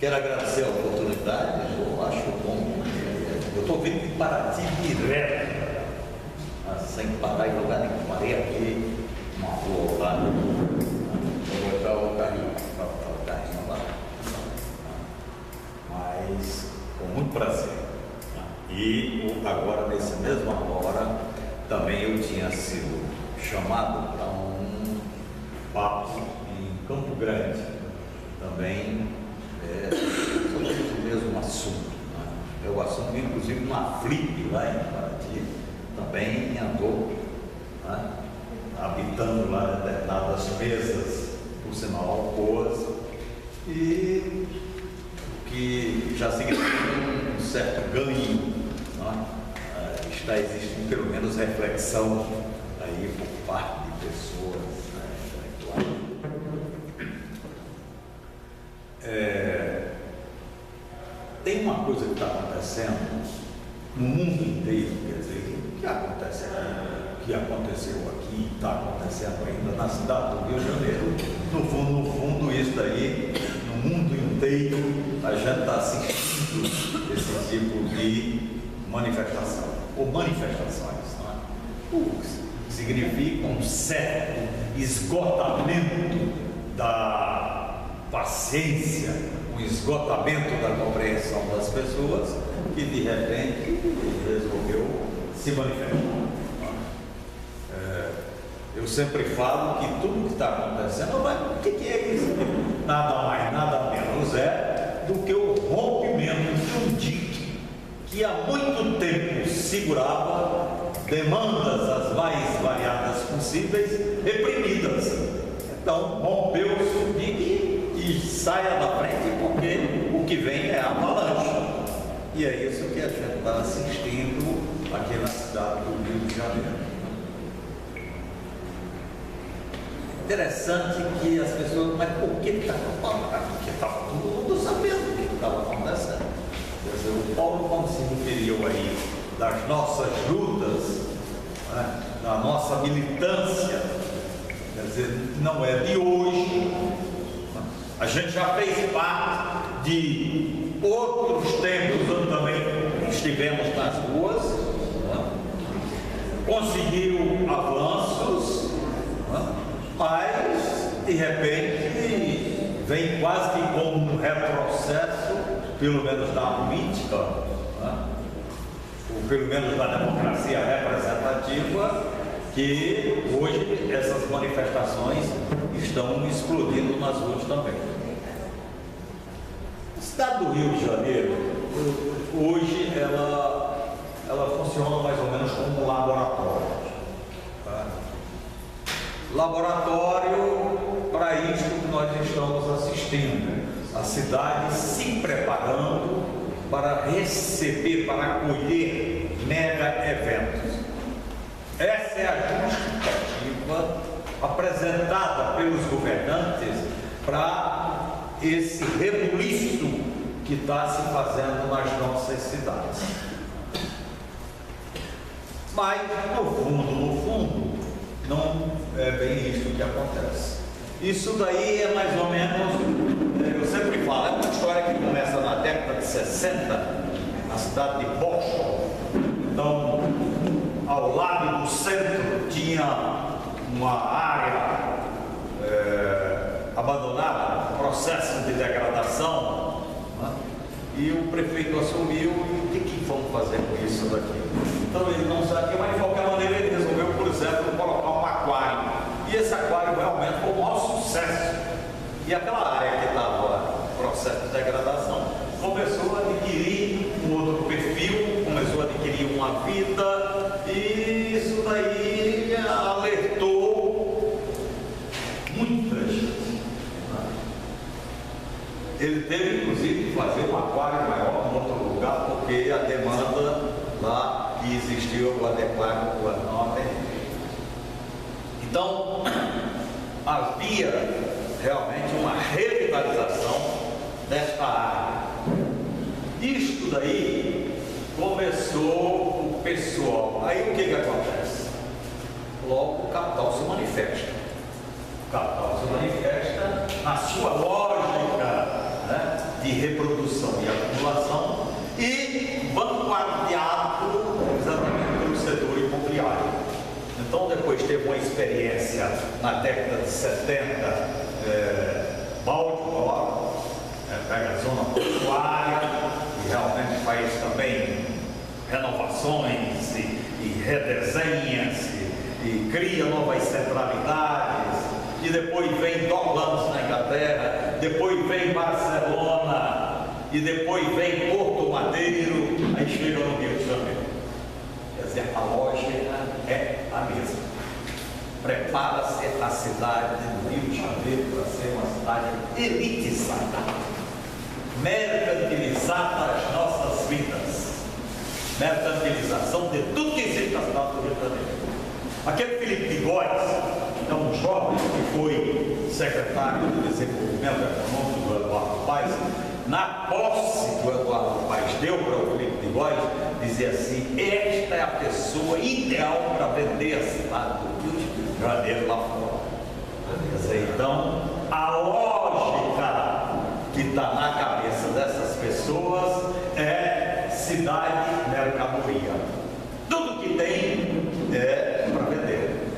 Quero agradecer a oportunidade, eu acho bom. Eu estou vindo de Paraty direto, sem parar em lugar nenhum. Parei aqui, uma rua ao lado, vou botar o carrinho lá. Mas com muito prazer. E agora, nessa mesma hora, também eu tinha sido chamado para um papo em Campo Grande, também sobre o mesmo assunto. É o assunto, inclusive, uma flip lá em Paraty, também andou habitando lá determinadas mesas, por sinal boas, e que já significa um certo ganho. Está existindo pelo menos reflexão aí por parte de pessoas intelectuais. Tem uma coisa que está acontecendo no mundo inteiro, quer dizer, o que acontece aqui, o que aconteceu aqui, está acontecendo ainda na cidade do Rio de Janeiro. No fundo, isso daí, no mundo inteiro, a gente está assistindo esse tipo de manifestação, ou manifestações, o que significa um certo esgotamento da paciência, um esgotamento da compreensão das pessoas, que de repente resolveu se manifestar. Eu sempre falo que tudo que está acontecendo, mas o que é isso? Nada mais, nada menos do que o rompimento de um dique que há muito tempo segurava demandas as mais variadas possíveis, reprimidas. Então, rompeu-se o dique e saia da frente, porque o que vem é a avalanche. E é isso que a gente está assistindo aqui na cidade do Rio de Janeiro. Interessante que as pessoas, mas por que está falando? Porque estava todo mundo sabendo o que estava acontecendo. Quer dizer, o Paulo, quando se referiu aí das nossas lutas, da nossa militância, quer dizer, não é de hoje. A gente já fez parte de outros tempos onde também estivemos nas ruas, conseguiu avanços, mas de repente vem quase que como um retrocesso, pelo menos da política, ou pelo menos da democracia representativa, que hoje essas manifestações estão explodindo nas ruas também. A cidade do Rio de Janeiro, hoje, ela funciona mais ou menos como um laboratório. Laboratório para isso que nós estamos assistindo. A cidade se preparando para receber, para acolher mega eventos. Essa é a justificativa apresentada pelos governantes para esse rebuliço que está se fazendo nas nossas cidades. Mas, no fundo, não é bem isso que acontece. Isso daí é mais ou menos, eu sempre falo, é uma história que começa na década de 60, na cidade de Boston. Então, ao lado do centro tinha uma área abandonada, processo de degradação, e o prefeito assumiu, e o que vamos fazer com isso daqui? Então ele não sabia, mas de qualquer maneira ele resolveu, por exemplo, colocar um aquário. E esse aquário realmente foi um maior sucesso. E aquela área que estava em processo de degradação começou a adquirir um outro perfil, começou a adquirir uma vida, e isso daí alertou muita gente. Ele teve, inclusive, que fazer um aquário maior em outro lugar, porque a demanda lá que existiu o adequado não atendeu. Então, havia realmente uma revitalização desta área. Isto daí começou o pessoal. Aí o que acontece? Logo o capital se manifesta. O capital se manifesta na sua lógica, né? de reprodução e acumulação, e vanguardeado exatamente pelo setor imobiliário. Então, depois teve uma experiência na década de 70, Baltimore, pega a zona portuária e realmente faz também renovações e redesenhas e cria novas centralidades, e depois vem Docklands na Inglaterra, depois vem Barcelona, e depois vem Porto Madeiro, aí chega no Rio de Janeiro. Quer dizer, a lógica é a mesma. Prepara-se a cidade do Rio de Janeiro para ser uma cidade elitizada, mercantilizada as nossas vidas, mercantilização de tudo que existe na cidade do Rio de Janeiro. Aquele Felipe de Góes, é um jovem que foi secretário de Desenvolvimento Econômico do Eduardo Paes. Na posse do Eduardo Paes deu para o Felipe de Góes, dizia assim: esta é a pessoa ideal para vender a cidade do Rio de Janeiro lá fora. Quer dizer, então, a lógica que está na cabeça dessas pessoas é cidade, mercadoria. Tudo que tem é para vender.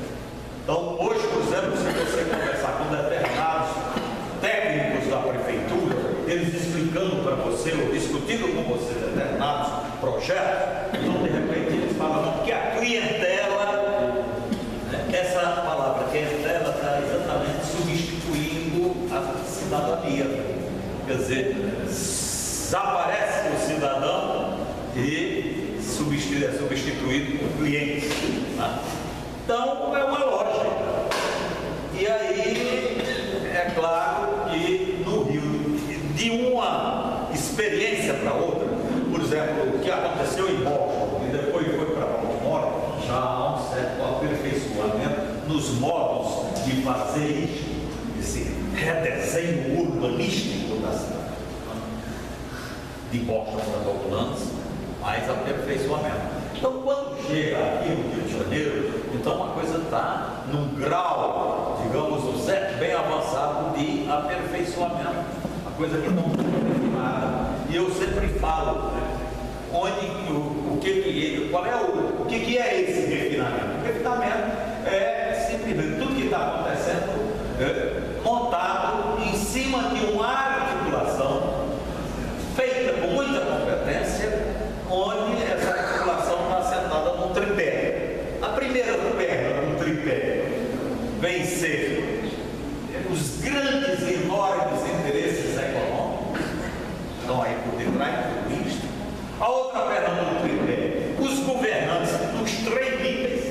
Então, hoje, por exemplo, se você conversar com determinados técnicos da prefeitura, eles explicando para você ou discutindo com você determinados projetos, então, de repente, eles falam que a clientela, essa palavra clientela está exatamente substituindo a cidadania. Quer dizer, desaparece o cidadão e é substituído por cliente. Tá? Então, é uma lógica. E aí, é claro que no Rio, de uma experiência para outra, por exemplo, o que aconteceu em Boston e depois foi para Baltimore, já há um certo aperfeiçoamento nos modos de fazer esse redesenho urbanístico da cidade. De Boston para Docklands, mais aperfeiçoamento. Então, quando chega aqui no Rio de Janeiro, então a coisa está num grau, digamos, um certo bem avançado de aperfeiçoamento, a coisa que não está refinada. E eu sempre falo, o que é esse refinamento? O refinamento é simplesmente tudo que está acontecendo montado em cima de uma articulação feita com muita competência, onde essa articulação está assentada num tripé. A primeira perna do tripé vem ser os grandes e enormes interesses econômicos, estão aí por detrás de tudo isto. A outra perna do tripé, os governantes dos três níveis,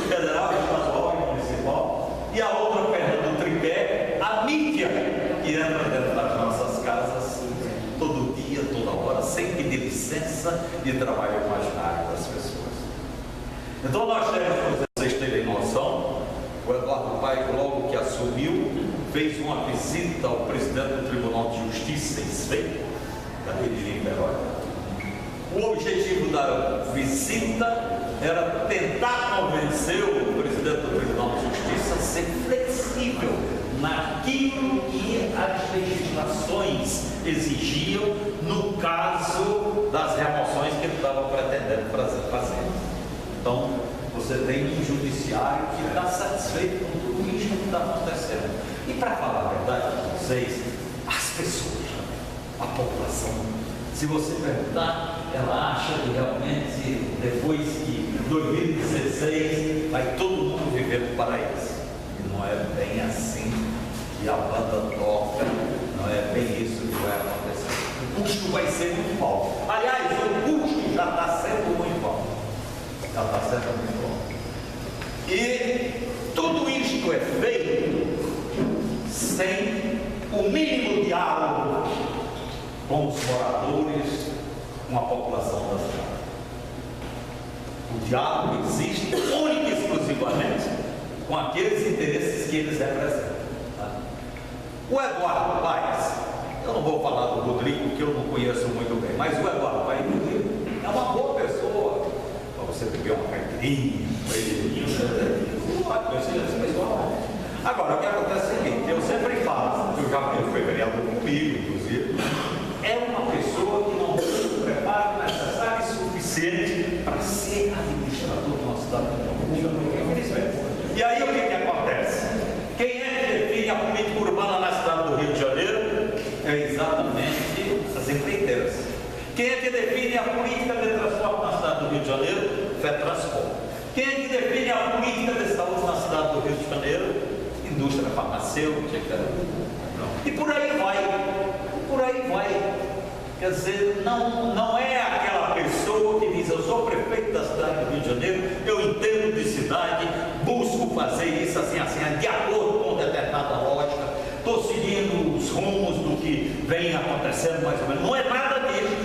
federal, estadual e municipal. E a outra perna do tripé, a mídia, que entra dentro das nossas casas todo dia, toda hora, sem pedir licença de trabalho imaginário das pessoas. Então nós temos, para vocês terem noção, o Eduardo Paes, logo que assumiu, fez uma visita ao presidente do Tribunal de Justiça em Sveio, daquele de Niterói. O objetivo da visita era tentar convencer o presidente do Tribunal de Justiça a ser flexível naquilo que as legislações exigiam no caso das remoções que ele estava pretendendo fazer. Então, você tem um judiciário que está satisfeito com tudo isso que está acontecendo. E para falar a verdade para vocês, as pessoas, a população, se você perguntar, ela acha que realmente depois que 2016 vai todo mundo viver no paraíso. E não é bem assim que a banda toca, não é bem isso que vai acontecer. O custo vai ser muito alto. Aliás, o custo já está sendo muito alto. Já está sendo muito alto. E tudo isto é feito sem o mínimo diálogo com os moradores, com a população da cidade. O diálogo existe única e exclusivamente com aqueles interesses que eles representam. Tá? O Eduardo Paes, eu não vou falar do Rodrigo, que eu não conheço muito bem, mas o Eduardo Paes é uma boa pessoa para você beber uma caipirinha, agora, o que acontece é o seguinte, eu sempre falo, eu já foi vereador comigo, inclusive, Quem é que define a política de transporte na cidade do Rio de Janeiro? FETranscom. Quem é que define a política de saúde na cidade do Rio de Janeiro? Indústria farmacêutica. E por aí vai. Quer dizer, não é aquela pessoa que diz: eu sou prefeito da cidade do Rio de Janeiro, eu entendo de cidade, busco fazer isso assim, de acordo com determinada lógica, estou seguindo os rumos do que vem acontecendo mais ou menos. Não é nada disso.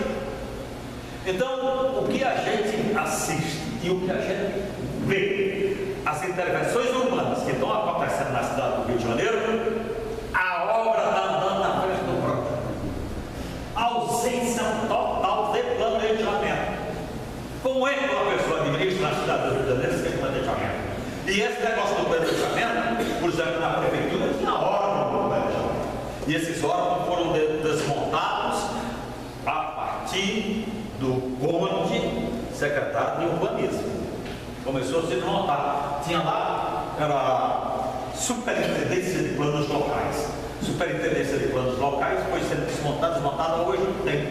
Então, o que a gente assiste e o que a gente vê, as intervenções urbanas que estão acontecendo na cidade do Rio de Janeiro, a obra está andando na frente do projeto. Ausência total de planejamento. Como é que uma pessoa administra na cidade do Rio de Janeiro sem planejamento? E esse negócio do planejamento, por exemplo, na prefeitura, tinha órgão do planejamento. E esses órgãos foram desmontados a partir do Conde, secretário de urbanismo. Começou a se desmontar. Tinha lá, era Superintendência de Planos Locais. Superintendência de Planos Locais foi sendo desmontada, hoje não tem.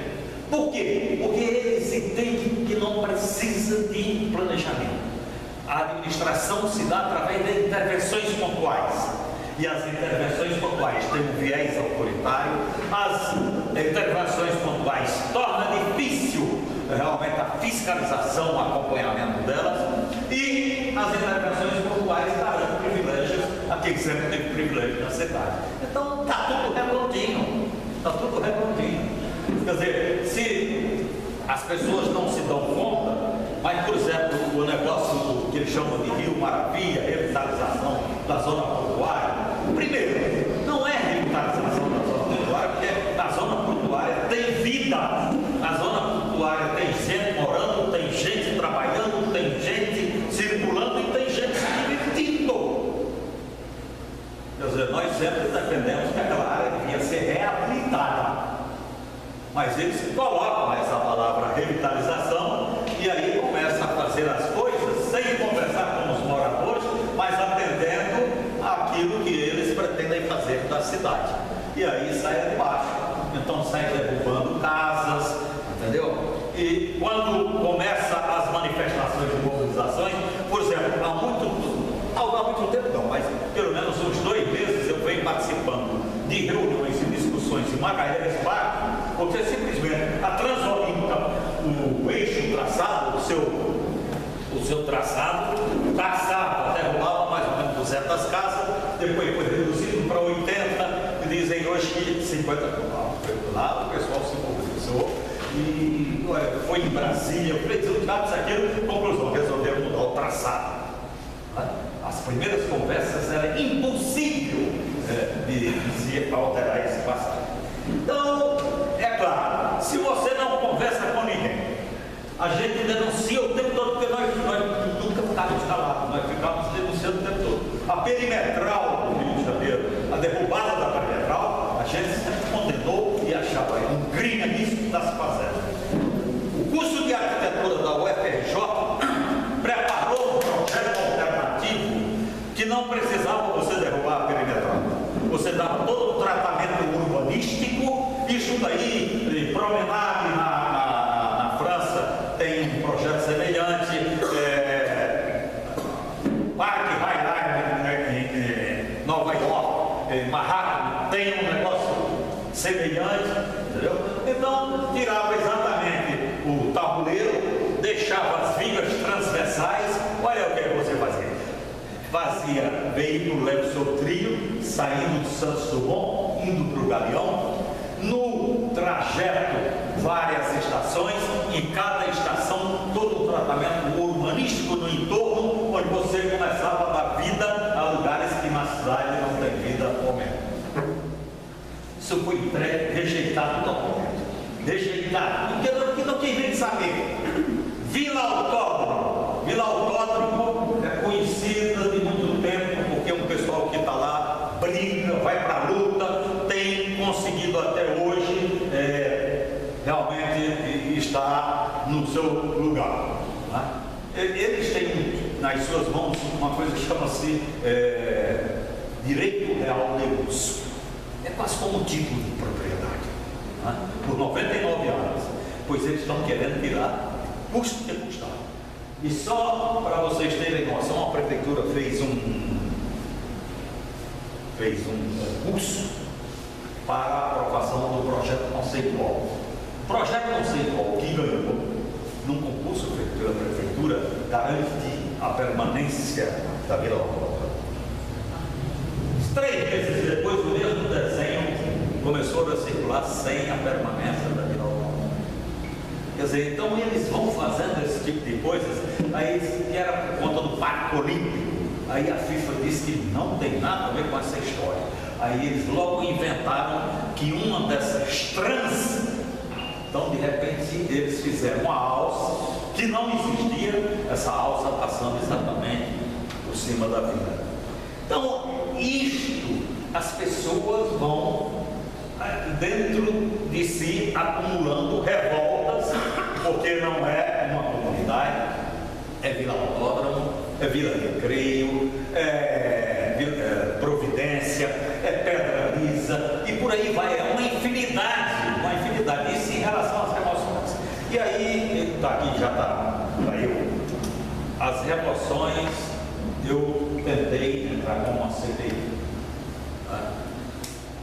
Por quê? Porque eles entendem que não precisa de planejamento. A administração se dá através de intervenções pontuais. E as intervenções pontuais têm um viés autoritário, as intervenções pontuais tornam difícil realmente a fiscalização, o acompanhamento delas, e as intervenções pontuais darão privilégios a quem sempre teve privilégio na cidade. Então está tudo redondinho, Quer dizer, se as pessoas não se dão conta, mas, por exemplo, o negócio que eles chamam de Rio Maravilha, revitalização da zona portuária, primeiro, não é revitalização da zona portuária, porque na zona portuária tem vida, na zona portuária tem gente morando, tem gente trabalhando, tem gente circulando e tem gente se divertindo. Quer dizer, nós sempre defendemos que aquela área devia ser reabilitada. Mas eles colocam essa palavra revitalização e aí começam a fazer as coisas sem conversar com os moradores, mas atendendo àquilo que eles pretendem fazer da cidade. E aí sai de baixo. Então sai derrubando casas, entendeu? E quando começa as manifestações de mobilizações, por exemplo, há muito tempo não, mas pelo menos uns 2 meses eu venho participando de reuniões e discussões em Magalhães Parque, porque simplesmente a Transolinca, o eixo traçado, o seu traçado, derrubava mais ou menos 200 casas, depois foi reduzido para 80, e dizem hoje que 50 por lá, o pessoal se mobilizou, e foi em Brasília, fez tudo isso, aquilo, conclusão, resolveram mudar o traçado. As primeiras conversas era impossível de alterar esse passado. Então, é claro, se você não conversa com ninguém, a gente denuncia o tempo todo, porque nós nunca ficamos calados, nós ficamos denunciando o tempo todo. A perimetral do Rio de Janeiro, a derrubada da perimetral, a gente sempre condenou e achava um crime isso que está se fazendo. O curso de arquitetura da UFRJ preparou um projeto alternativo que não precisava você derrubar a perimetral. Você dava todo um tratamento urbanístico, isso daí, Promenade na França tem um projeto semelhante, Parque Highline em Nova York, Manhattan tem um negócio semelhante, entendeu? Então, tirava exatamente o tabuleiro, deixava as vigas transversais, olha o que você fazia. Fazia veículo leve sobre trilho, saindo de Santos Dumont, indo para o Galeão, no trajeto várias estações, em cada estação todo o tratamento urbanístico no entorno, onde você começava a dar vida a lugares que na cidade não tem vida atualmente. Isso foi rejeitado totalmente. Rejeitado, porque não quis nem saber. Vila Autódromo é conhecida de muito tempo, porque um pessoal que está lá briga, vai para a luta, tem conseguido até hoje realmente estar no seu lugar. Né? Eles têm nas suas mãos uma coisa que chama-se direito real de uso. É quase como um título de propriedade. Né? Por 99 anos foi pois eles estão querendo tirar custo que custar. E só para vocês terem noção, a prefeitura fez um concurso para a aprovação do projeto conceitual. O projeto conceitual que ganhou num concurso feito pela prefeitura garante a permanência da Vila Autódromo. 3 meses depois, o mesmo desenho começou a circular sem a permanência da Vila Autódromo. Quer dizer, então eles vão fazendo esse tipo de coisas, aí que era por conta do Pacto Olímpico. Aí a FIFA disse que não tem nada a ver com essa história. Aí eles logo inventaram que uma dessas trans, então de repente eles fizeram uma alça que não existia, essa alça passando exatamente por cima da vida. Então, isto, as pessoas vão dentro de si acumulando revoltas, porque não é uma comunidade, é Vila Autódromo, é Vila Recreio, é Providência, é Pedra Lisa, e por aí vai, é uma infinidade, isso em relação às remoções. E aí, aqui já está, as remoções, eu tentei entrar com uma CPI,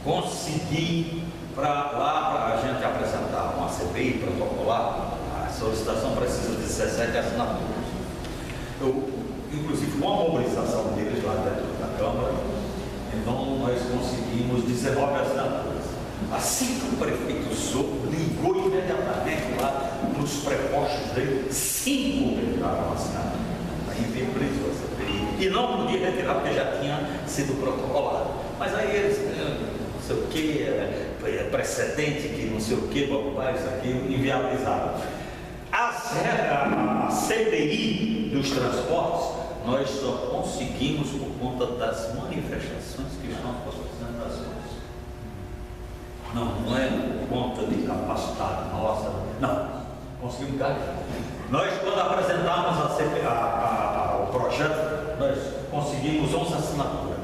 consegui para a gente apresentar uma CPI protocolar. A solicitação precisa de 17 assinaturas. Inclusive com a mobilização deles lá dentro da Câmara, então nós conseguimos 19 assinaturas. Assim que o prefeito soube, ligou imediatamente lá nos prepostos dele, 5 retiraram a assinatura. Aí veio preso a CPI. E não podia retirar porque já tinha sido protocolado. Mas aí eles, não sei o que, precedente, que não sei o que, isso aqui, inviabilizaram. A CPI dos transportes, nós só conseguimos por conta das manifestações que estão acontecendo nas ruas. Não é por conta de capacidade nossa, não, conseguimos ganhar. Nós, quando apresentamos o projeto, nós conseguimos 11 assinaturas.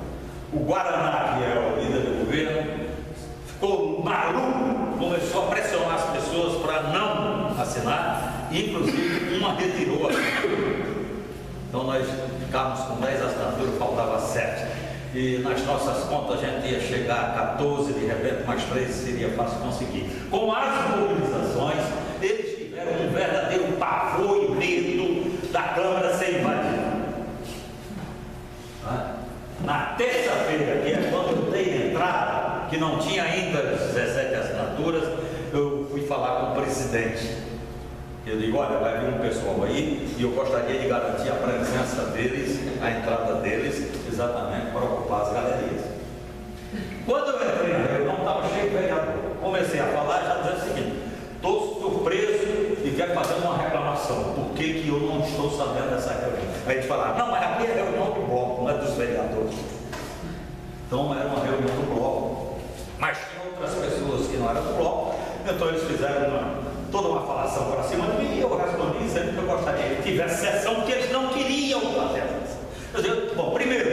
O Guaraná, que é o líder do governo, ficou maluco, começou a pressionar as pessoas para não assinar, inclusive uma retirou a assinatura. Então nós ficávamos com 10 assinaturas, faltava 7. E nas nossas contas a gente ia chegar a 14, de repente mais 3 seria fácil conseguir. Com as mobilizações, eles tiveram um verdadeiro pavor e medo da Câmara ser invadida. Na terça-feira, que é quando eu dei entrada, que não tinha ainda as 17 assinaturas, eu fui falar com o presidente. Eu digo, olha, vai vir um pessoal aí e eu gostaria de garantir a presença deles, a entrada deles, exatamente para ocupar as galerias. Quando eu entrei na reunião, estava cheio de vereador. Comecei a falar e já dizendo o seguinte: estou surpreso e quero fazer uma reclamação. Por que eu não estou sabendo dessa reunião? Aí eles falaram, não, mas aqui é reunião do bloco, não é dos vereadores. Então era uma reunião do bloco. Mas tinha outras pessoas que não eram do bloco, então eles fizeram toda uma falação para cima de mim e eu respondi dizendo que eu gostaria que tivesse sessão, porque eles não queriam fazer a sessão. Eu disse, bom, primeiro,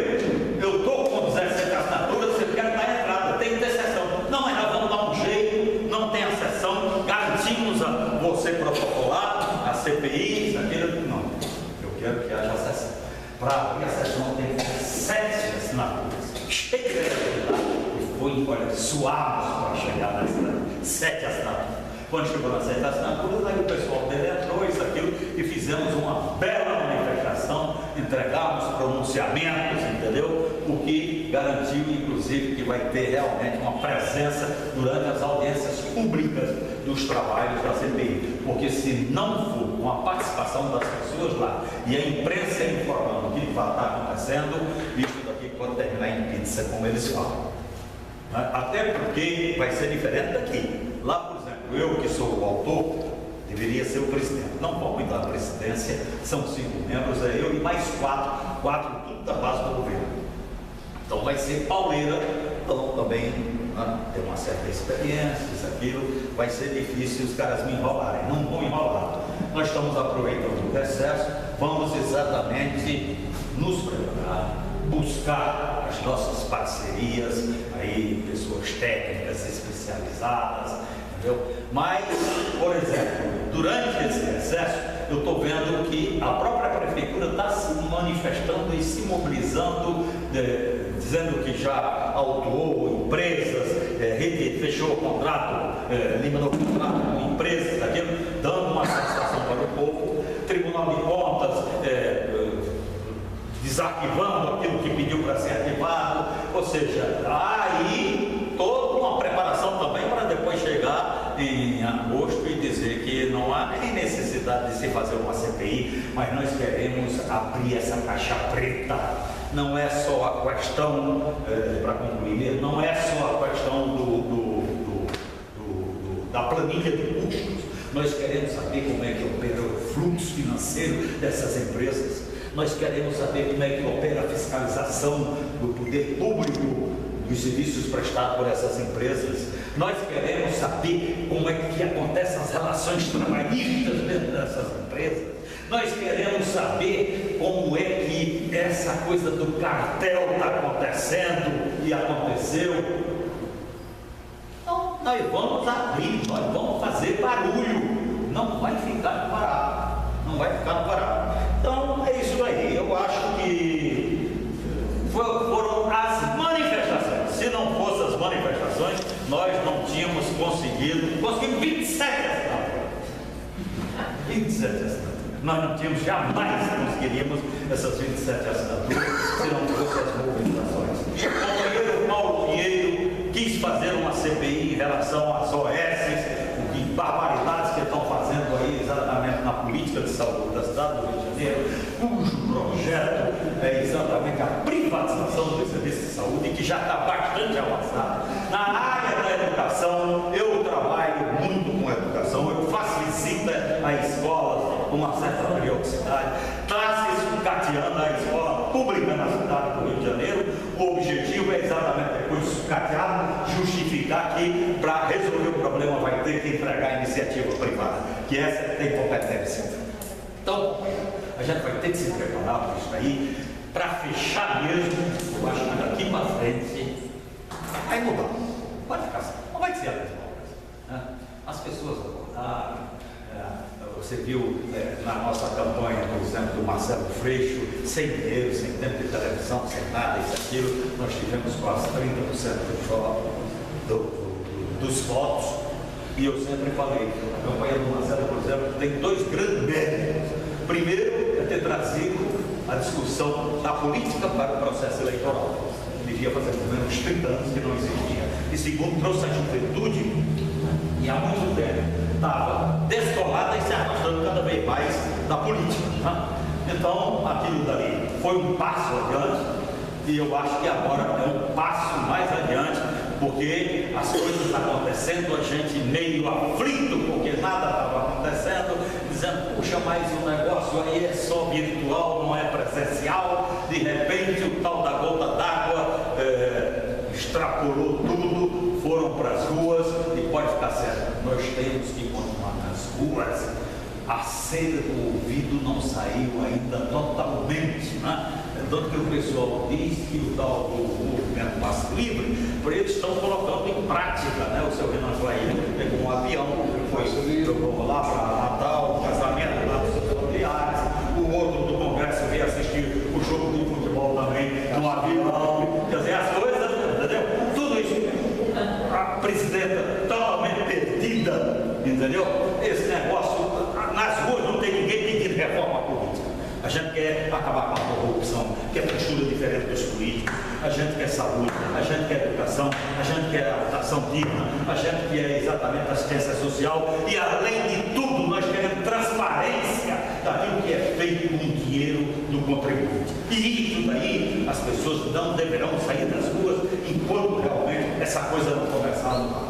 eu estou com 17 assinaturas, você quer dar entrada, tem que ter sessão. Não, mas nós vamos dar um jeito, não tem a sessão, garantimos a você protocolar, a CPI, aquilo. Não, eu quero que haja a sessão. Para abrir a sessão tem que ter 7 assinaturas. Cheio de e foi, olha, suaves para chegar nas 7 assinaturas. Quando chegou nas 7 assinaturas, aí o pessoal dele entrou, isso, aquilo, e fizemos uma bela manifestação, entregamos pronunciamentos, entendeu? O que garantiu, inclusive, que vai ter realmente uma presença durante as audiências públicas dos trabalhos da CPI. Porque se não for com a participação das pessoas lá e a imprensa informando o que vai estar acontecendo, isso daqui pode terminar em pizza, como eles falam. Até porque vai ser diferente daqui. Lá, por exemplo, eu que sou o autor, deveria ser o presidente. Não vou cuidar da presidência, são 5 membros, é eu e mais 4 tudo da base do governo. Então vai ser pauleira, então também tem uma certa experiência, isso, aquilo, vai ser difícil os caras me enrolarem, não vão enrolar. Nós estamos aproveitando o recesso, vamos exatamente nos preparar, buscar as nossas parcerias, aí pessoas técnicas especializadas, entendeu? Mas, por exemplo, durante esse recesso, eu estou vendo que a própria prefeitura está se manifestando e se mobilizando, dizendo que já autuou empresas, fechou o contrato, eliminou o contrato com empresas, aquilo, dando uma satisfação para o povo. Tribunal de Contas desarquivando aquilo que pediu para ser arquivado, ou seja, há aí toda uma preparação também para depois chegar em agosto e dizer que não há nem necessidade de se fazer uma CPI, mas nós queremos abrir essa caixa preta. Não é só a questão, para concluir, não é só a questão da planilha de custos. Nós queremos saber como é que opera o fluxo financeiro dessas empresas. Nós queremos saber como é que opera a fiscalização do poder público dos serviços prestados por essas empresas. Nós queremos saber como é que acontecem as relações trabalhistas dentro dessas empresas. Nós queremos saber como é que essa coisa do cartel está acontecendo e aconteceu. Então, nós vamos abrir, nós vamos fazer barulho. Não vai ficar parado. Não vai ficar parado. Então, é isso aí. Eu acho que foram as manifestações. Se não fossem as manifestações, nós não tínhamos conseguimos 27 assinaturas. 27 assinaturas. Nós não tínhamos, jamais conseguiríamos essas 27 assinaturas se não fossem as mobilizações. O companheiro Paulo Pinheiro quis fazer uma CPI em relação às OS, que barbaridades que estão fazendo aí exatamente na política de saúde da cidade do Rio de Janeiro, cujo projeto é exatamente a privatização do serviço de saúde, que já está bastante avançado. Na área da educação, eu trabalho muito com a educação, eu faço visita a escolas com uma certa periodicidade, está se sucateando a escola pública na cidade do Rio de Janeiro. O objetivo é exatamente depois sucatear, justificar que para resolver o problema vai ter que entregar a iniciativa privada, que essa tem competência. Então, a gente vai ter que se preparar para isso aí, para fechar mesmo. Eu acho que daqui para frente vai mudar, vai ficar assim, não vai ser a mesma coisa, né? As pessoas acordaram. Você viu na nossa campanha, por exemplo, do Marcelo Freixo, sem dinheiro, sem tempo de televisão, sem nada, isso, aquilo, nós tivemos quase 30% dos votos. E eu sempre falei, a campanha do Marcelo, por exemplo, tem dois grandes méritos. Primeiro, é ter trazido a discussão da política para o processo eleitoral. Devia fazer pelo menos 30 anos que não existia. E segundo, trouxe a juventude, e há muito tempo estava descolada e se afastando cada vez mais da política, né? Então, aquilo dali foi um passo adiante, e eu acho que agora é um passo mais adiante, porque as coisas acontecendo, a gente meio aflito, porque nada estava acontecendo, dizendo, puxa, mas o negócio aí é só virtual, não é presencial. De repente, o tal da gota d'água extrapolou tudo, foram para as ruas, e pode ficar certo, nós temos que continuar nas ruas. A cera do ouvido não saiu ainda totalmente, né? Tanto que o pessoal diz que o tal do movimento Passe Livre, por eles estão colocando em prática, né? O seu Renan Clair pegou um avião, jogou lá para Natal, o casamento lá dos seus familiares, o outro do Congresso veio assistir o jogo de futebol também no avião, quer dizer, as coisas, entendeu? Tudo isso, a presidenta totalmente perdida, entendeu? Esse negócio, nas ruas não tem ninguém pedindo reforma política. A gente quer acabar com a corrupção, quer postura diferente dos políticos, a gente quer saúde, a gente quer educação, a gente quer habitação digna, a gente quer exatamente assistência social e, além de tudo, nós queremos transparência daquilo que é feito com o dinheiro do contribuinte. E isso daí, as pessoas não deverão sair das ruas enquanto realmente essa coisa não começar a mudar.